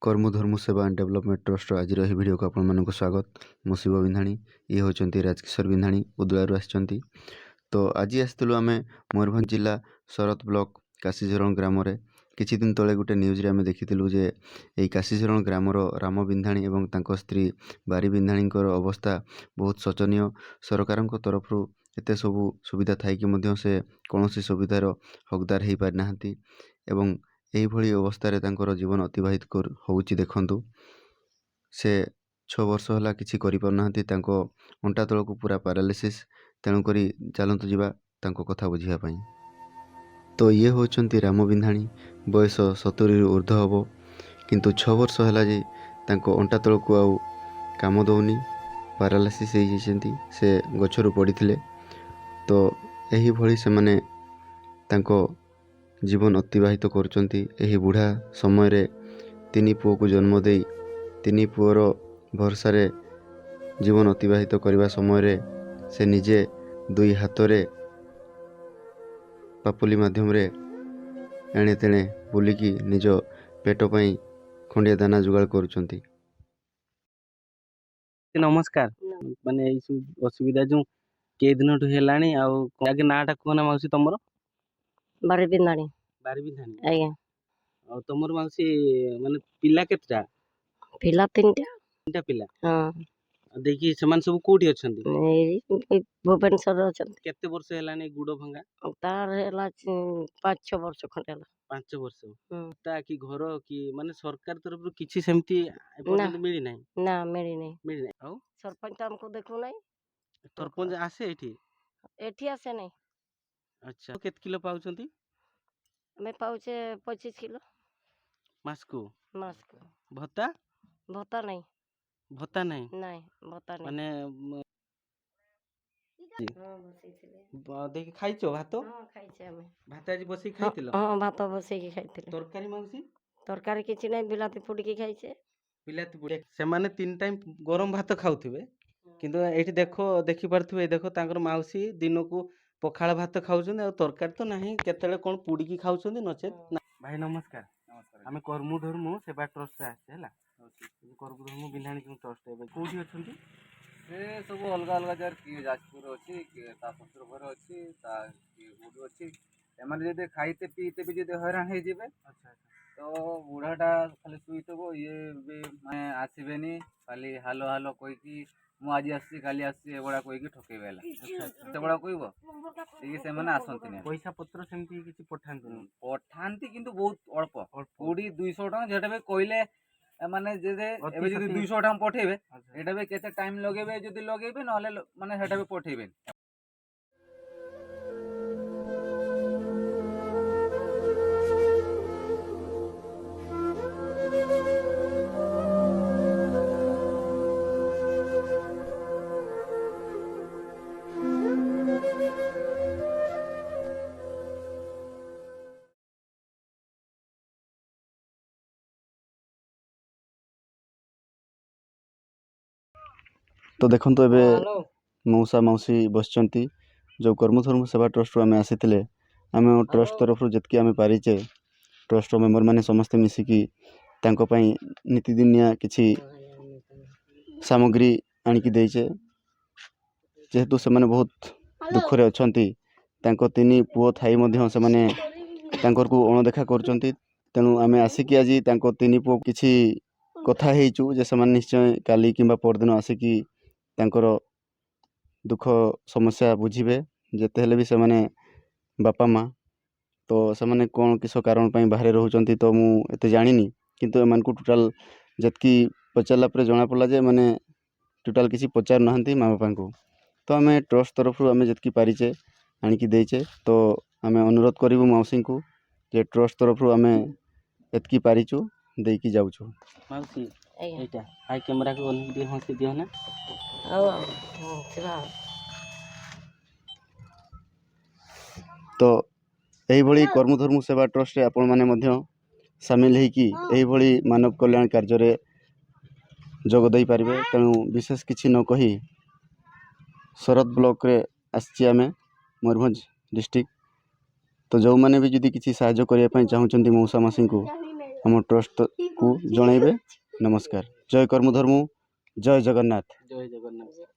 कर्म धर्म सेवा एंड डेवलपमेंट ट्रस्ट आज भिडियो को आपको स्वागत। मो शिव बिंधाणी ये होती राजकिशोर बिंधाणी उदुआरू आसी। तो आज आसलु आम मयूरभंज जिला शरत ब्लॉक काशीझरण ग्राम किछि दिन तले गोटे न्यूज रे आम देखिलु जे यही काशीझरण ग्रामर राम बिंधाणी एवं तांको स्त्री बारी बिंधाणी अवस्था बहुत शोचनीय। सरकार तरफ एत सबू सुविधा थी से कौन सुविधार हकदार हो पारि नाहांती एवं यही अवस्था जीवन अतिवाहित होउची। देखंतु से 6 वर्ष होला किछि करि पारनाहांती, तांको अंटा तळको पूरा पैरालिसिस। तेणुक चलतु जावा तांको कथा बुझिया पई। तो ये होचंती राम बिंधाणी, बयस 70 ऊर्ध्व हबो, किंतु 6 वर्ष होला जे तांको अंटा तळको आउ काम दउनी, पैरालिसिस हो जाइछंती। से गछरु पड़िथिले। तो यही भली से माने तांको जीवन अतिवाहित करुचंती। एही बुढ़ा समय रे 3 पुओ को जन्म दे 3 पुओर भरसा रे जीवन अतिवाहित करने समय रे से निजे 2 हाथ रे पापुली माध्यम रे एणे तेणे बुलिकी निज पेट पई खंडिया दाना जुगाड़ करुचंती। नमस्कार। माने असुविधा जो के दिन हेलानी आगे नाटा कोना माउसी तमरो बारी बिंधाणी आज्ञा और तमर माउसी माने पिला केतटा पिला तीनटा पिला हां देखि समान सब कोठी अछंती ए भुवनेश्वर अछंती। केते वर्ष हेलानी गुडो भंगा तार हेला 5-6 वर्ष खंड हेला। 5 वर्ष ता कि घर कि माने सरकार तरफ किछि सेमती एपर्यंत मिली नाही ना मिली नहीं औ सरपंच हमको देखो नहीं। सरपंच आसे एठी आसे नहीं। अच्छा केत किलो पाउचंती? मैं पाउचे 25 किलो मास को भत्ता नहीं भत्ता नहीं माने देखि खाइछो भात? हां खाइछे हमें भात आज बसी खाइतिलो? हां भात बसी के खाइतिलो। तरकारी माउसी तरकारी किछि नहीं, बिलाती फुडी के खाइछे। बिलाती फुडी से माने 3 टाइम गरम भात खाउथिबे, किंतु एठी देखि पारथुबे। देखो तांकर माउसी दिन को पखाळ भात खाउछन और तरकारी तो नाही, केतले कोन पुडी की खाउछन नचेत। भाई नमस्कार। आमे कर्म धर्म सेवा ट्रस्ट आसे हला। कर्म धर्म बिंधाणी ट्रस्ट एबे कोठी अछंती? से सब अलग अलग जार किए जाजपुर अच्छी किए शशुर घर अच्छी गुड़ अच्छी एमाने जदि खाइते पीते भी जदि हैरान हो जिबे तो बुढ़ाटा खाली शुईथब ये भी मैं आसबेनी खाली हालो हालो कहीकि मु आज आसी काली आसी एगुड़ा कहीकि ठकेबे से गुड़ा कहब से मैंने आसती पैसा पत्र सेमती किछि पठाती किंतु बहुत अल्प 100-200 टका जेटा भी कहले माने जदि 200 टका पठेबे एटा भी केते टाइम लगेबे जदि लगेबे नहले माने हेटा भी पठेबे। तो देखंतु एबे मौसा मौसी बसचंती जो कर्मधर्म सेवा ट्रस्ट आम आसी आम ट्रस्ट तरफ जितकी आम पारिचे ट्रस्ट मेम्बर माने समस्ते मिसिकी तांको पई नीतिदिनिया किछि सामग्री आनिकी देइचे। जेहेतु से माने बहुत दुखरे अछंती, तांको 3 पुओ थाई मध्य से माने तांकर को अणदेखा करचंती। तेणु आम आसिकी आज तांको 3 पुओ किछि कथा हेइचु जे समान निश्चय काली किंबा परदिन आसिकी तांकर दुख समस्या बुझिबे। जेते हेले भी से माने बापा माँ तो से माने कोन किसो कारण पई बाहर रहउचंती तो मु एते जानिनी, किंतु एमान को टोटल जतकी पचारला पर जना पड़ला जे माने टोटल किसी पचार नहंती माँ बापा को। तो आम ट्रस्ट तरफ आम जितकी पारिचे आनिकी देइचे। तो आम अनुरोध करिबु मौसी को जे ट्रस्ट तरफ आम एतकी पारिचु देकी जाउछु। माउसी एटा हाई कैमरा को ओन दे हंसी दियो ना तो यही भली कर्म धर्म सेवा ट्रस्ट आपण माने मध्य सामिल होइकी यही भली मानव कल्याण कार्य रे जोग दई पारिबे। तेणु विशेष किछि न कही शरद ब्लॉक रे आछि आमे मयूरभंज डिस्ट्रिक्ट। तो जो माने भी जदि किछि सहायता करिया पई चाहुचंती मौसा मासी को ଆମ ଟ୍ରଷ୍ଟକୁ ଜଣାଇବେ। ନମସ୍କାର। ଜୟ କର୍ମ ଧର୍ମ, ଜୟ ଜଗନ୍ନାଥ। ଜୟ ଜଗନ୍ନାଥ।